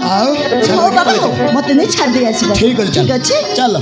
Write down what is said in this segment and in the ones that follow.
ହଉ ବାବା ହଉ ମତେ ନେଇ ଛାଡ଼ି ଦେଇ ଆସିବ। ଠିକ ଅଛି ଠିକ ଅଛି ଚାଲ।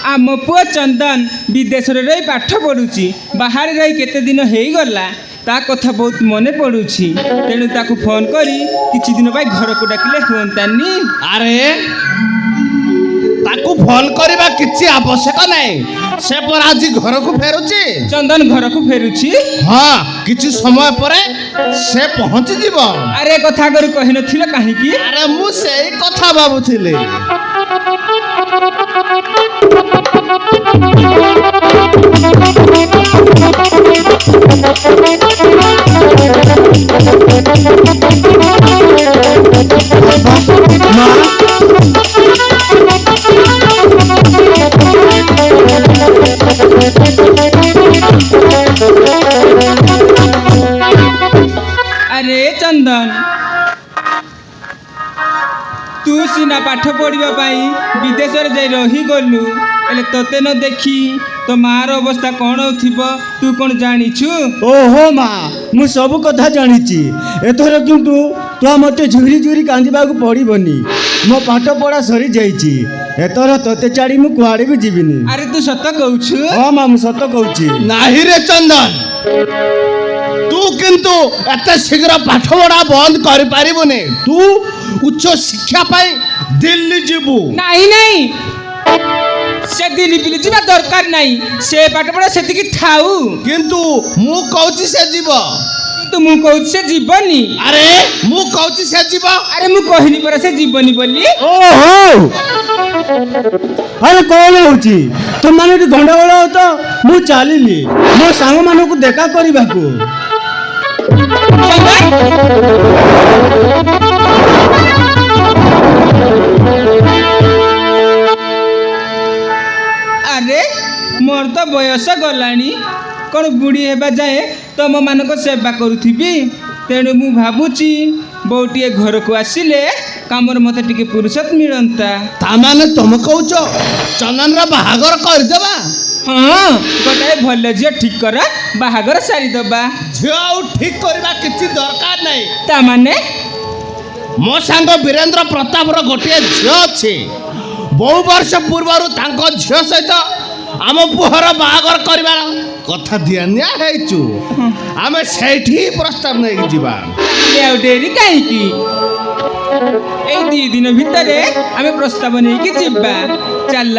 आम पुआ चंदन विदेश रही पाठ पढ़ुची बाहर रही केते दिन हो गला ता कथा बहुत मने पड़ुची तेणु ताकू फोन करी किछि दिन भाई घर को डाकिले हुंतानी। अरे ताकू फोन करबा किछि आवश्यक नहीं से पर आज घर को फेरुची चंदन घर को फेरुची। हाँ किछि समय परे से पहुंची जीव। अरे कथा करू कहि नथिले काहे की। अरे मु सेही कथा भाबुथिले। अरे चंदन तू सीना पाठ पढ़ा विदेश रही गलु तोते न देखी तो मार अवस्था कौन थी तू कौन जानिछु। ओहो माँ मु सब कथा जानी एथर किंतु तो मत झुरी झुरी कांदवा पड़ोनी मो पाठ पढ़ा सरी जाइए एथर तोते छाड़ी मु कुआड़े भी जीविनी। अरे तू सत कहू। हाँ माँ मु सत कहूँ नहीं रे चंदन तू किंतु एत शीघ्र पाठ पढ़ा बंद कर पारिबुनी तू उच्च शिक्षा पाई दिल्ली जीवु। नहीं नहीं से दिल्ली बिल्ली जीवा दरकार नहीं से पाठ पढ़ा से थाऊ किंतु मु कहूची से जीव तो मु कहूँ से जीवनी। अरे मु कहूची से जीव। अरे मु कहनी पर से जीवनी बोली। ओहो अरे कौन होची तुम माने गंडगोल हो तो मु चलिली मो सांग मानक देखा करने को। अरे मोर तो बयस गलानी कौन बुढ़ी हेबा जाए तुम मानक सेवा करुथी तेणु मु भावुची बहुटीए घर को आसिले कामर मत टिके फुर्सत मिलता। तामाने तुम कहूच चंदन बाहागर करदेबा। हाँ गोटाए भल झील ठीक कर बाहागर सारीदबा। झील ठीक करबा किछि दरकार नहीं तामाने मो सांग वीरेंद्र प्रताप गोटे झील अच्छे बहु वर्ष पूर्व झील सहित आम पुहर बाहागर करबार कथा दिया हेचु आमे सेठी प्रस्ताव नहीं जीवा। डेरी कहीं ए दी दिन भितर आमे प्रस्ताव नहीं कि जीवा चल।